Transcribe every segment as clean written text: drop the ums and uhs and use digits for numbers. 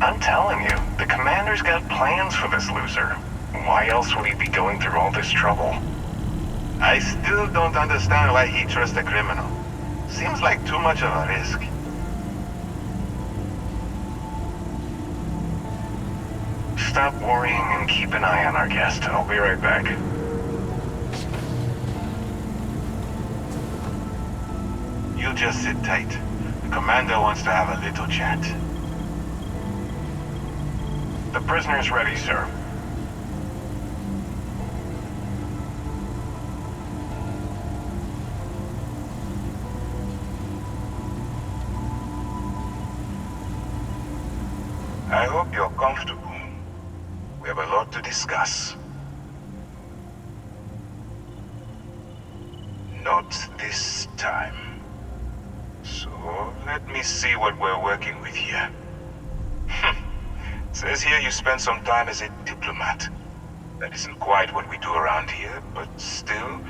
I'm telling you, the commander's got plans for this loser. Why else would he be going through all this trouble? I still don't understand why he trusts a criminal. Seems like too much of a risk. Stop worrying and keep an eye on our guest. I'll be right back. You just sit tight. The commander wants to have a little chat. The prisoner's ready, sir. I hope you're comfortable. We have a lot to discuss. Not this time. So, let me see what we're working with here. Says here you spent some time as a diplomat. That isn't quite what we do around here, but still,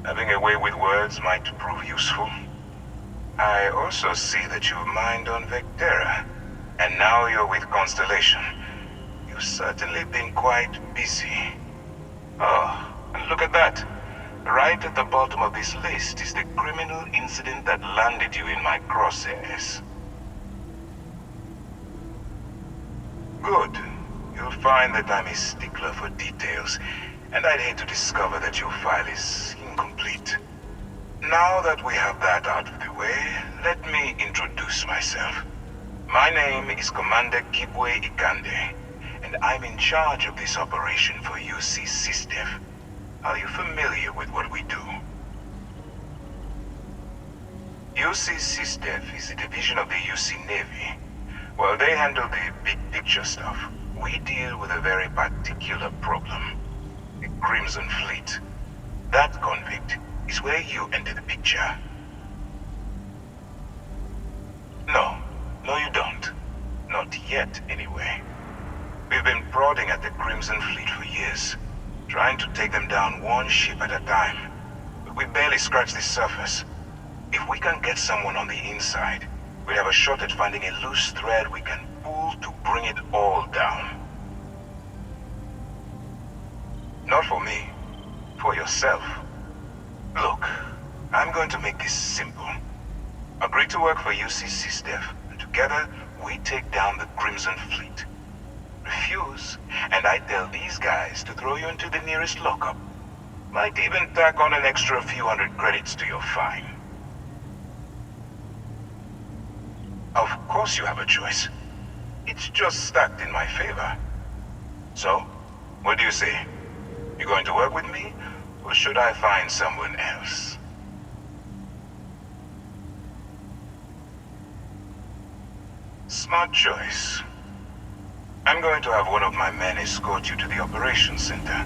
having a way with words might prove useful. I also see that you've mined on Vectera, and now you're with Constellation. You've certainly been quite busy. Oh, and look at that. Right at the bottom of this list is the criminal incident that landed you in my crosshairs. Good. You'll find that I'm a stickler for details, and I'd hate to discover that your file is incomplete. Now that we have that out of the way, let me introduce myself. My name is Commander Kibwe Ikande, and I'm in charge of this operation for UC SysDev. Are you familiar with what we do? UC SysDev is a division of the UC Navy. While they handle the big picture stuff, we deal with a very particular problem. The Crimson Fleet. That convict is where you enter the picture. No, you don't. Not yet, anyway. We've been prodding at the Crimson Fleet for years, trying to take them down one ship at a time. But we barely scratched the surface. If we can get someone on the inside, we'd have a shot at finding a loose thread we can pull to bring it all down. Not for me. For yourself. Look, I'm going to make this simple. Agree to work for UC SysDev, and together, we take down the Crimson Fleet. Refuse, and I tell these guys to throw you into the nearest lockup. Might even tack on an extra few hundred credits to your fine. Of course you have a choice. It's just stacked in my favor. So, what do you say? You going to work with me, or should I find someone else? Smart choice. I'm going to have one of my men escort you to the operations center.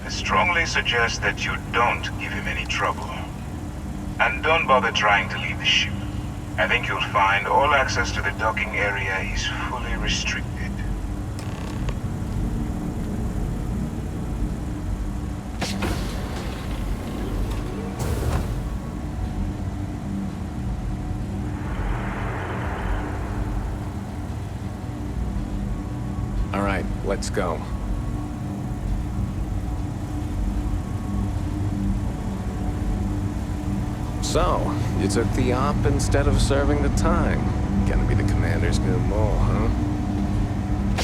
I strongly suggest that you don't give him any trouble. And don't bother trying to leave the ship. I think you'll find all access to the docking area is fully restricted. All right, let's go. So, you took the op instead of serving the time. Gonna be the commander's new mole, huh?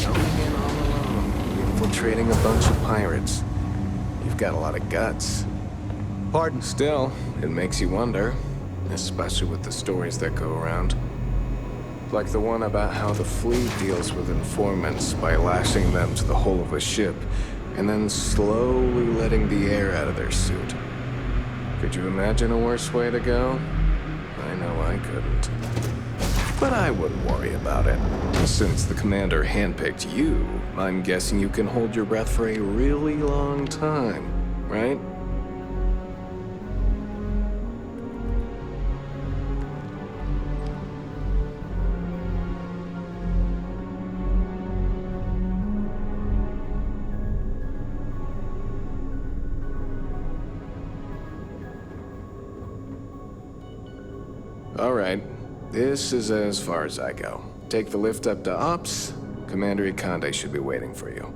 Going in all alone, infiltrating a bunch of pirates. You've got a lot of guts. Pardon? Still, it makes you wonder, especially with the stories that go around. Like the one about how the fleet deals with informants by lashing them to the hull of a ship, and then slowly letting the air out of their suit. Could you imagine a worse way to go? I know I couldn't. But I wouldn't worry about it. Since the commander handpicked you, I'm guessing you can hold your breath for a really long time, right? All right, this is as far as I go. Take the lift up to Ops, Commander Ikande should be waiting for you.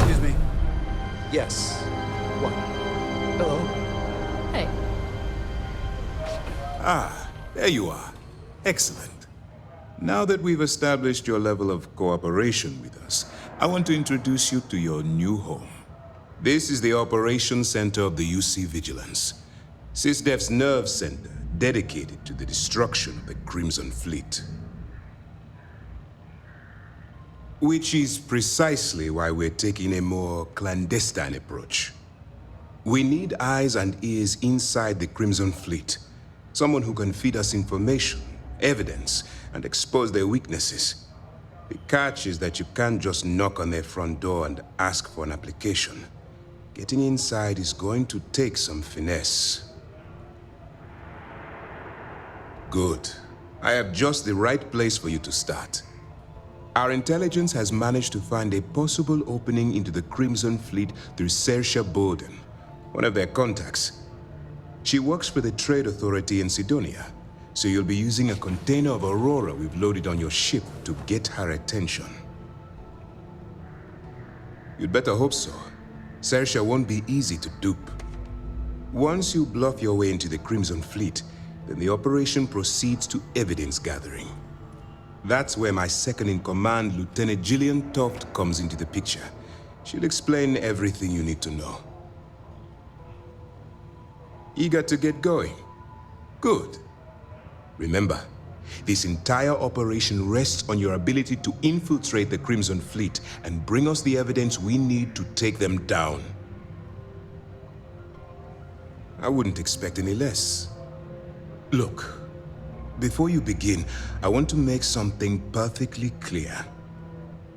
Excuse me. Yes. What? Hello? Hey, There you are. Excellent. Now that we've established your level of cooperation with us, I want to introduce you to your new home. This is the Operations Center of the UC Vigilance, SysDef's nerve center dedicated to the destruction of the Crimson Fleet. Which is precisely why we're taking a more clandestine approach. We need eyes and ears inside the Crimson Fleet. Someone who can feed us information, evidence, and expose their weaknesses. The catch is that you can't just knock on their front door and ask for an application. Getting inside is going to take some finesse. Good. I have just the right place for you to start. Our intelligence has managed to find a possible opening into the Crimson Fleet through Saoirse Bolden, one of their contacts. She works for the Trade Authority in Sidonia, so you'll be using a container of Aurora we've loaded on your ship to get her attention. You'd better hope so. Saoirse won't be easy to dupe. Once you bluff your way into the Crimson Fleet, then the operation proceeds to evidence gathering. That's where my second-in-command, Lieutenant Gillian Toft, comes into the picture. She'll explain everything you need to know. Eager to get going? Good. Remember, this entire operation rests on your ability to infiltrate the Crimson Fleet and bring us the evidence we need to take them down. I wouldn't expect any less. Look. Before you begin, I want to make something perfectly clear.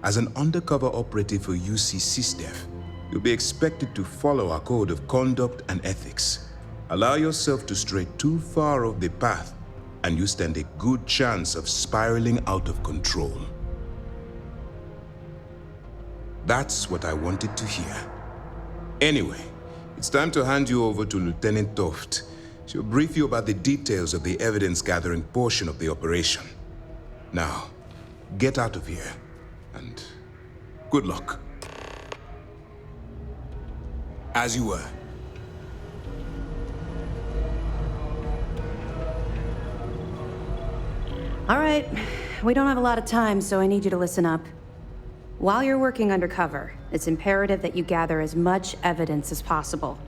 As an undercover operative for UC SysDef, you'll be expected to follow our code of conduct and ethics. Allow yourself to stray too far off the path, and you stand a good chance of spiraling out of control. That's what I wanted to hear. Anyway, it's time to hand you over to Lieutenant Toft. She'll brief you about the details of the evidence-gathering portion of the operation. Now, get out of here, and good luck. As you were. all right. We don't have a lot of time, so I need you to listen up. While you're working undercover, it's imperative that you gather as much evidence as possible.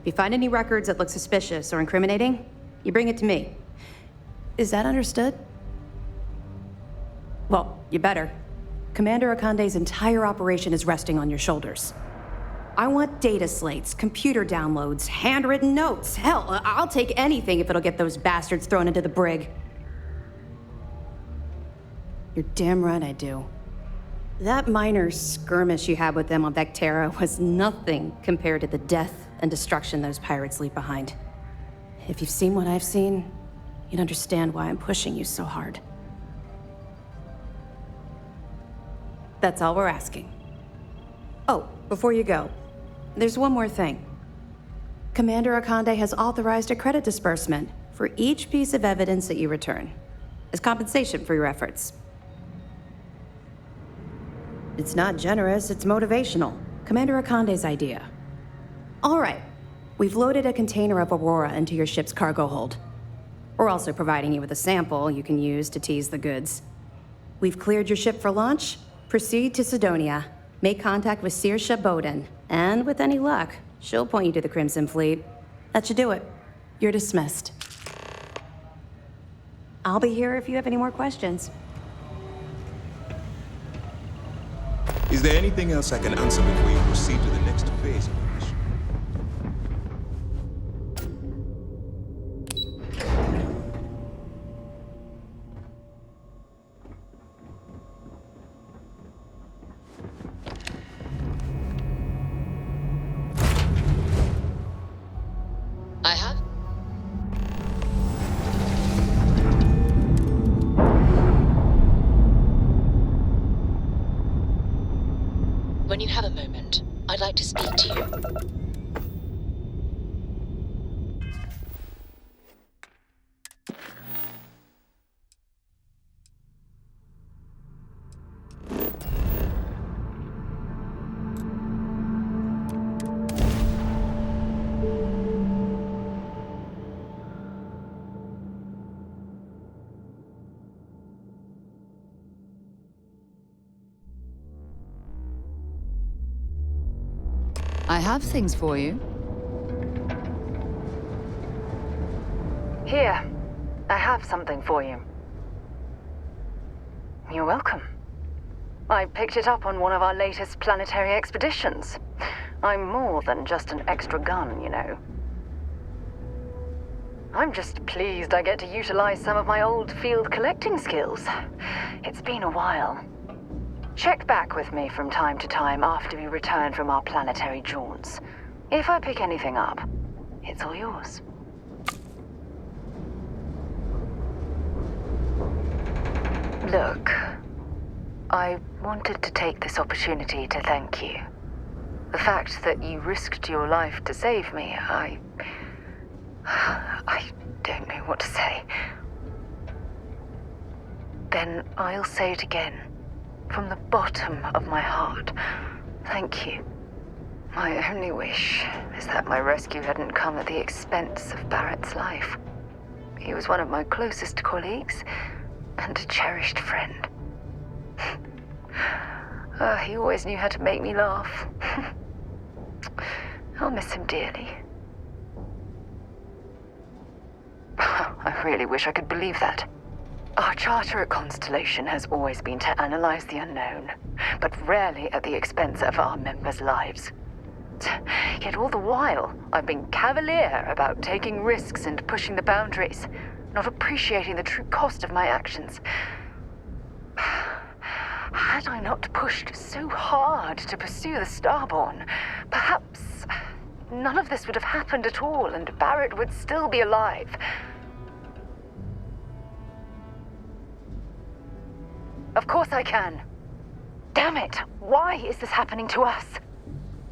If you find any records that look suspicious or incriminating, you bring it to me. Is that understood? Well, you better. Commander Ikande's entire operation is resting on your shoulders. I want data slates, computer downloads, handwritten notes. Hell, I'll take anything if it'll get those bastards thrown into the brig. You're damn right I do. That minor skirmish you had with them on Vectera was nothing compared to the death and destruction those pirates leave behind. If you've seen what I've seen, you'd understand why I'm pushing you so hard. That's all we're asking. Oh, before you go, there's one more thing. Commander Ikande has authorized a credit disbursement for each piece of evidence that you return, as compensation for your efforts. It's not generous, it's motivational. Commander Ikande's idea. All right, we've loaded a container of Aurora into your ship's cargo hold. We're also providing you with a sample you can use to tease the goods. We've cleared your ship for launch. Proceed to Sidonia. Make contact with Saoirse Bowden, and with any luck, she'll point you to the Crimson Fleet. That should do it. You're dismissed. I'll be here if you have any more questions. Is there anything else I can answer before you proceed to the next phase of the mission? I have. When you have a moment, I'd like to speak to you. I have things for you. Here, I have something for you. You're welcome. I picked it up on one of our latest planetary expeditions. I'm more than just an extra gun, you know. I'm just pleased I get to utilize some of my old field collecting skills. It's been a while. Check back with me from time to time after we return from our planetary jaunts. If I pick anything up, it's all yours. Look, I wanted to take this opportunity to thank you. The fact that you risked your life to save me, I don't know what to say. Then I'll say it again. From the bottom of my heart, thank you. My only wish is that my rescue hadn't come at the expense of Barrett's life. He was one of my closest colleagues and a cherished friend. He always knew how to make me laugh. I'll miss him dearly. I really wish I could believe that. Our charter at Constellation has always been to analyze the unknown, but rarely at the expense of our members' lives. Yet all the while, I've been cavalier about taking risks and pushing the boundaries, not appreciating the true cost of my actions. Had I not pushed so hard to pursue the Starborn, perhaps none of this would have happened at all, and Barrett would still be alive. Of course I can. Damn it! Why is this happening to us?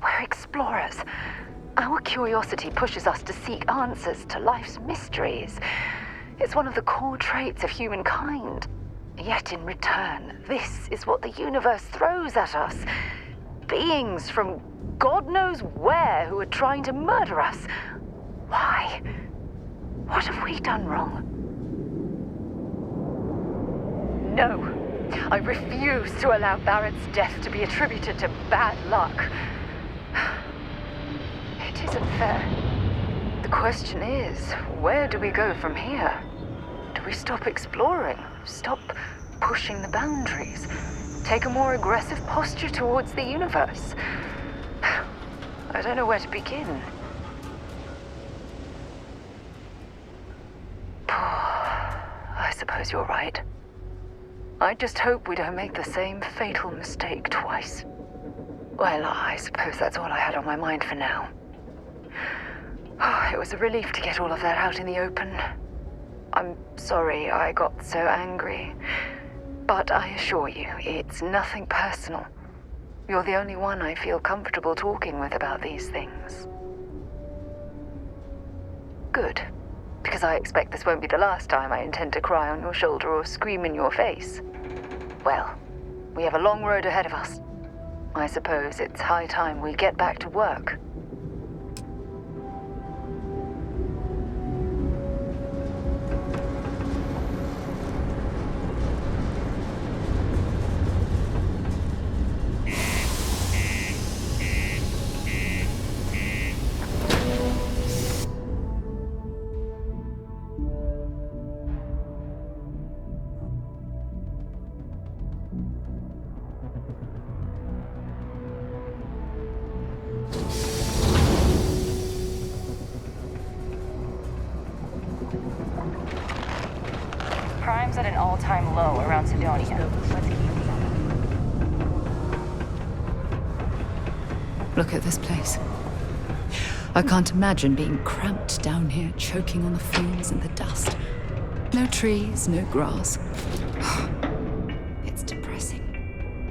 We're explorers. Our curiosity pushes us to seek answers to life's mysteries. It's one of the core traits of humankind. Yet in return, this is what the universe throws at us. Beings from God knows where who are trying to murder us. Why? What have we done wrong? No. I refuse to allow Barrett's death to be attributed to bad luck. It isn't fair. The question is, where do we go from here? Do we stop exploring? Stop pushing the boundaries? Take a more aggressive posture towards the universe? I don't know where to begin. I suppose you're right. I just hope we don't make the same fatal mistake twice. Well, I suppose that's all I had on my mind for now. It was a relief to get all of that out in the open. I'm sorry I got so angry. But I assure you, it's nothing personal. You're the only one I feel comfortable talking with about these things. Good. Because I expect this won't be the last time I intend to cry on your shoulder or scream in your face. Well, we have a long road ahead of us. I suppose it's high time we get back to work. Crime's at an all-time low around Sidonia. Let's keep it up. Look at this place. I can't imagine being cramped down here, choking on the fumes and the dust. No trees, no grass. It's depressing.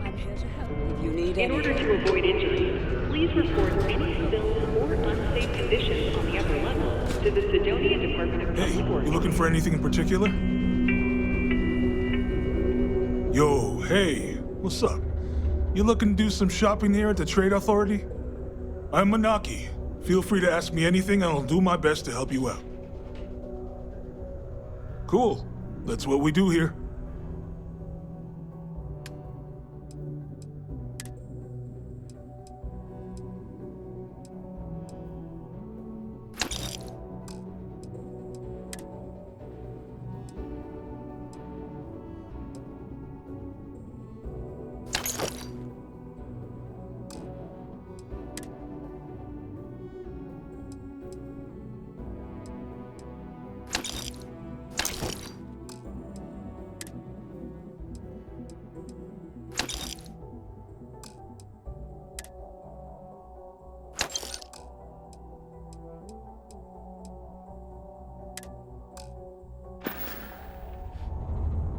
I'm here to help if you need In order to avoid injury, please report any spills or unsafe conditions on the upper level to the Sidonia Department of Public Works. You looking for anything in particular? Yo, hey, what's up? You looking to do some shopping here at the Trade Authority? I'm Manaki. Feel free to ask me anything and I'll do my best to help you out. Cool. That's what we do here.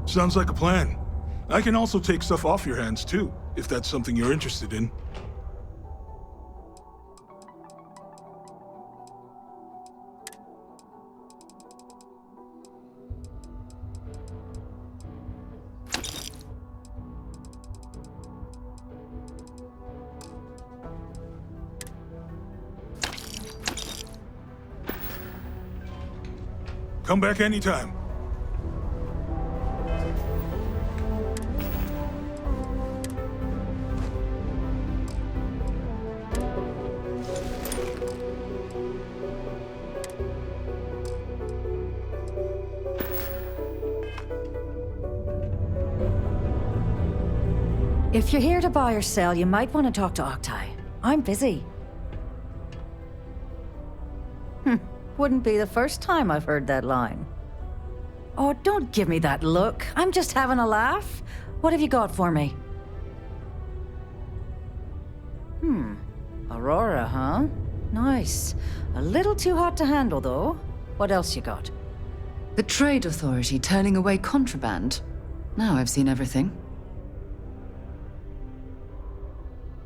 Sounds like a plan. I can also take stuff off your hands too, if that's something you're interested in. Come back anytime. If you're here to buy or sell, you might want to talk to Octai. I'm busy. Wouldn't be the first time I've heard that line. Oh, don't give me that look. I'm just having a laugh. What have you got for me? Aurora, huh? Nice. A little too hot to handle, though. What else you got? The Trade Authority turning away contraband. Now I've seen everything.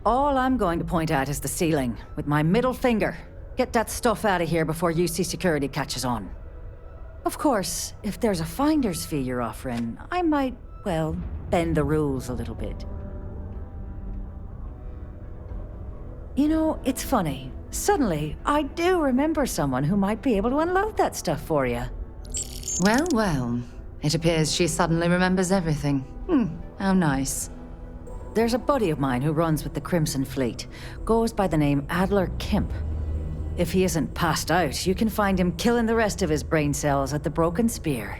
All I'm going to point at is the ceiling, with my middle finger. Get that stuff out of here before UC security catches on. Of course, if there's a finder's fee you're offering, I might, well, bend the rules a little bit. You know, it's funny. Suddenly, I do remember someone who might be able to unload that stuff for you. Well, well. It appears she suddenly remembers everything. How nice. There's a buddy of mine who runs with the Crimson Fleet. Goes by the name Adler Kemp. If he isn't passed out, you can find him killing the rest of his brain cells at the Broken Spear.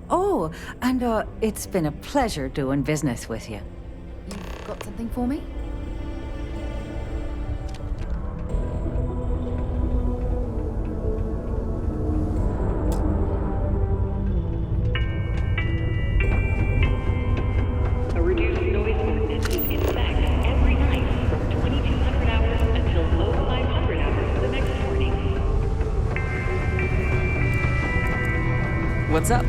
Oh, and it's been a pleasure doing business with you. You've got something for me? What's up?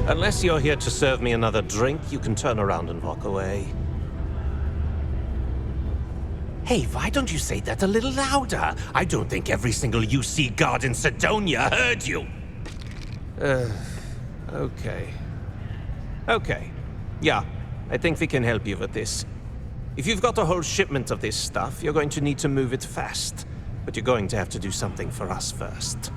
Unless you're here to serve me another drink, you can turn around and walk away. Hey, why don't you say that a little louder? I don't think every single UC guard in Sidonia heard you. Okay. Okay. Yeah, I think we can help you with this. If you've got a whole shipment of this stuff, you're going to need to move it fast. But you're going to have to do something for us first.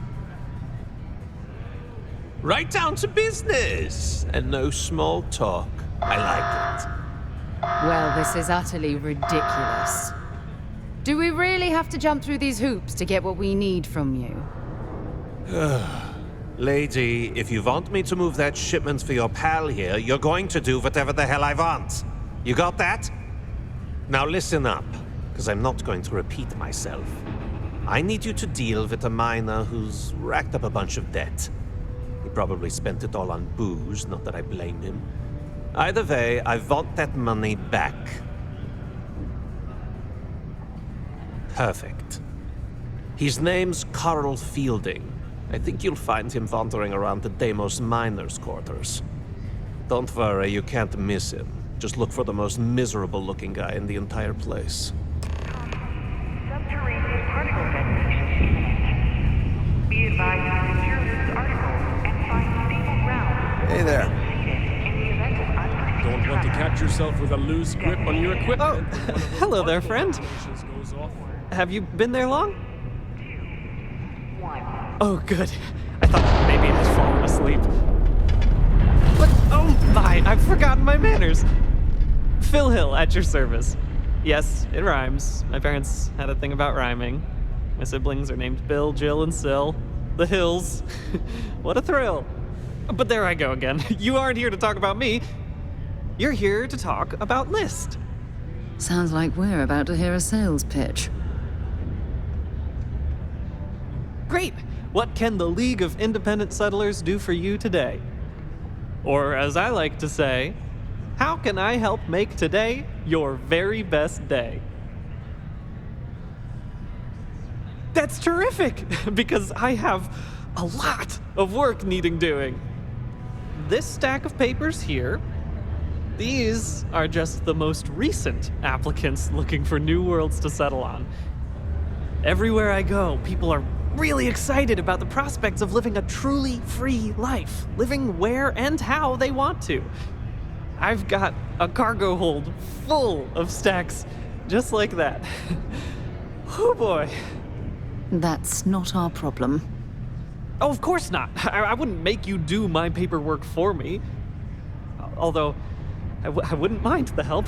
Right down to business! And no small talk. I like it. Well, this is utterly ridiculous. Do we really have to jump through these hoops to get what we need from you? Lady, if you want me to move that shipment for your pal here, you're going to do whatever the hell I want. You got that? Now listen up, because I'm not going to repeat myself. I need you to deal with a miner who's racked up a bunch of debt. He probably spent it all on booze, not that I blame him. Either way, I want that money back. Perfect. His name's Carl Fielding. I think you'll find him wandering around the Deimos miners' quarters. Don't worry, you can't miss him. Just look for the most miserable-looking guy in the entire place. Subterranean particle detonation imminent. Be advised to secure this article and find stable ground. Hey there. In the event of unforeseen Don't want to catch yourself with a loose grip on your equipment. Oh, hello there, friend. Have you been there long? Oh, good. I thought maybe I'd fallen asleep. But, oh my, I've forgotten my manners. Phil Hill, at your service. Yes, it rhymes. My parents had a thing about rhyming. My siblings are named Bill, Jill, and Sil. The Hills. What a thrill. But there I go again. You aren't here to talk about me. You're here to talk about List. Sounds like we're about to hear a sales pitch. Great! What can the League of Independent Settlers do for you today? Or as I like to say, how can I help make today your very best day? That's terrific, because I have a lot of work needing doing. This stack of papers here, these are just the most recent applicants looking for new worlds to settle on. Everywhere I go, people are really excited about the prospects of living a truly free life, living where and how they want to. I've got a cargo hold full of stacks just like that. Oh boy. That's not our problem. Oh, of course not. I wouldn't make you do my paperwork for me. Although, I wouldn't mind the help.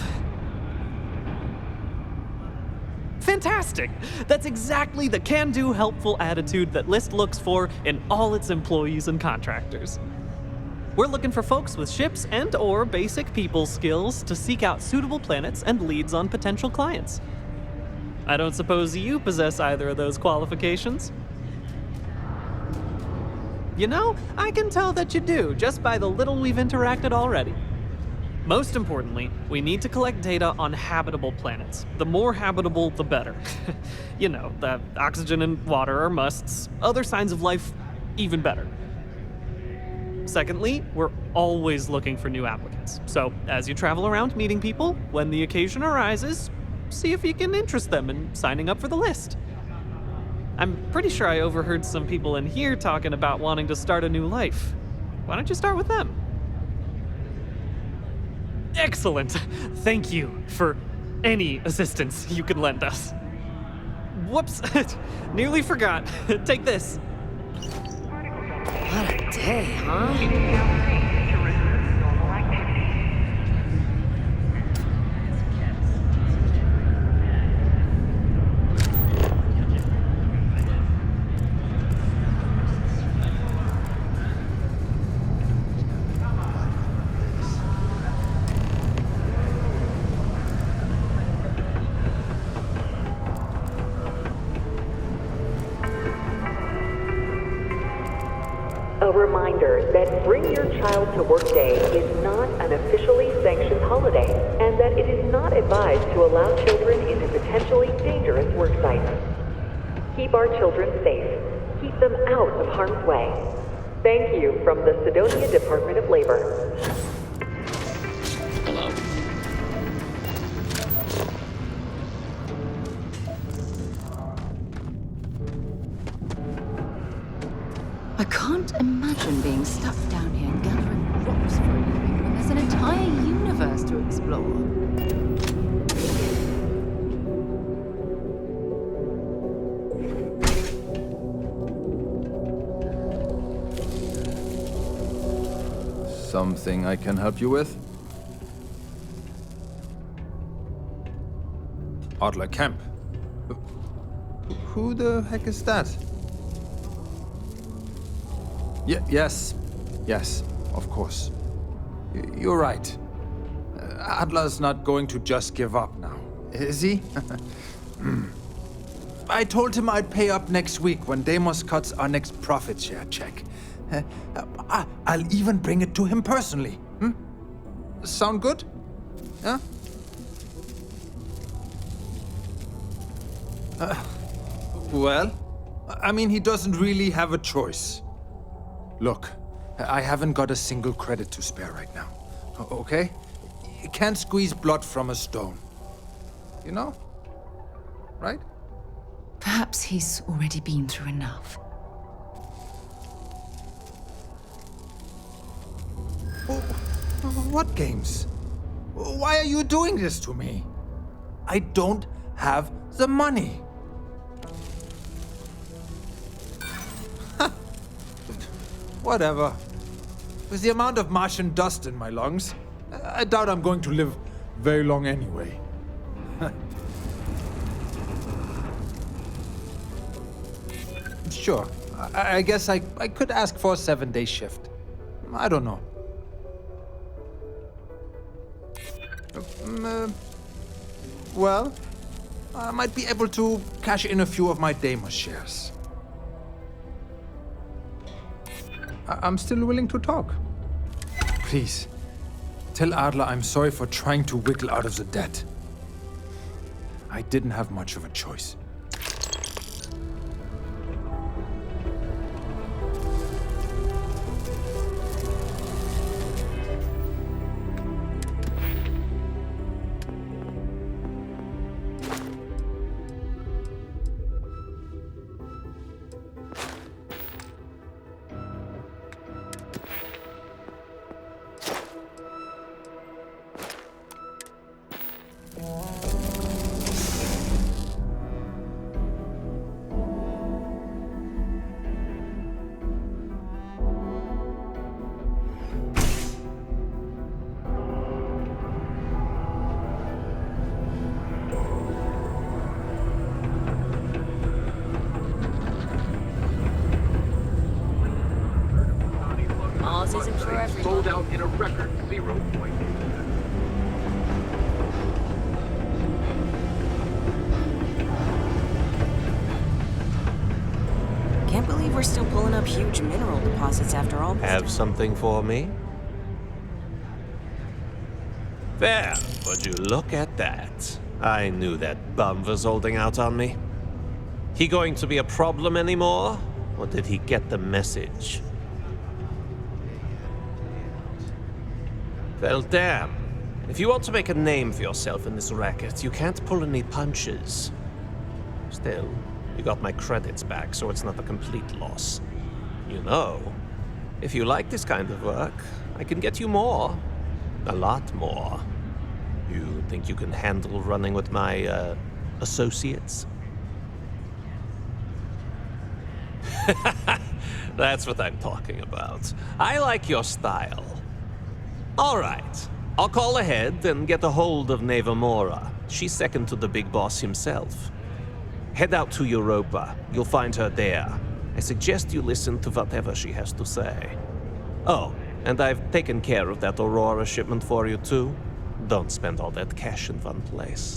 Fantastic! That's exactly the can-do, helpful attitude that List looks for in all its employees and contractors. We're looking for folks with ships and/or basic people skills to seek out suitable planets and leads on potential clients. I don't suppose you possess either of those qualifications? You know, I can tell that you do, just by the little we've interacted already. Most importantly, we need to collect data on habitable planets. The more habitable, the better. You know, the oxygen and water are musts. Other signs of life, even better. Secondly, we're always looking for new applicants. So, as you travel around meeting people, when the occasion arises, see if you can interest them in signing up for the list. I'm pretty sure I overheard some people in here talking about wanting to start a new life. Why don't you start with them? Excellent. Thank you for any assistance you can lend us. Whoops. Nearly forgot. Take this. What a day, huh? A reminder that Bring Your Child to Work Day is not an officially sanctioned holiday, and that it is not advised to allow children into potentially dangerous work sites. Keep our children safe. Keep them out of harm's way. Thank you from the Sidonia Department of Labor. Hello. I can't imagine being stuck down here gathering rocks for a living when there's an entire universe to explore. Something I can help you with? Adler Kemp. Who the heck is that? Yes, of course. You're right. Adler's not going to just give up now, is he? I told him I'd pay up next week when Deimos cuts our next profit share check. I'll even bring it to him personally. Sound good? Yeah? Well, I mean, he doesn't really have a choice. Look, I haven't got a single credit to spare right now. Okay? You can't squeeze blood from a stone. You know? Right? Perhaps he's already been through enough. What games? Why are you doing this to me? I don't have the money. Whatever. With the amount of Martian dust in my lungs, I doubt I'm going to live very long anyway. Sure. I guess I could ask for a 7-day shift. I don't know. Well, I might be able to cash in a few of my Deimos shares. I'm still willing to talk. Please, tell Adler I'm sorry for trying to wiggle out of the debt. I didn't have much of a choice. Sold out in a record 0 point. Can't believe we're still pulling up huge mineral deposits after all this Have time. something for me? There, would you look at that? I knew that bum was holding out on me. He going to be a problem anymore? Or did he get the message? Well, damn. If you want to make a name for yourself in this racket, you can't pull any punches. Still, you got my credits back, so it's not a complete loss. You know, if you like this kind of work, I can get you more. A lot more. You think you can handle running with my, associates? That's what I'm talking about. I like your style. All right. I'll call ahead and get a hold of Neva Mora. She's second to the big boss himself. Head out to Europa. You'll find her there. I suggest you listen to whatever she has to say. Oh, and I've taken care of that Aurora shipment for you too. Don't spend all that cash in one place.